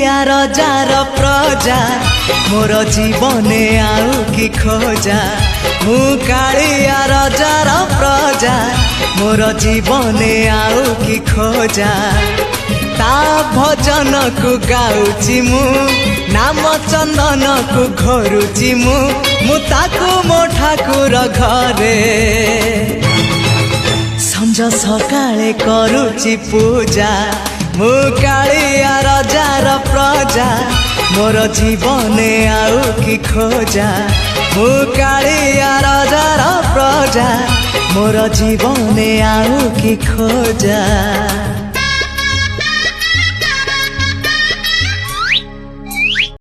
कालिया रजार प्रजा मोर जीवने आउ कि खोजा मु कालिया रजार प्रजा मोर जीवने आउ कि खोजा ता भजन को गाउची मु नाम चंदन को घरुची मु ताकू मो ठाकुर घरे संज सकाळे करूची पूजा मु कालिया रजार प्रजा मोर जीवने आउ कि खोजा मु कालिया रजार प्रजा मोर जीवने आउ कि खोजा।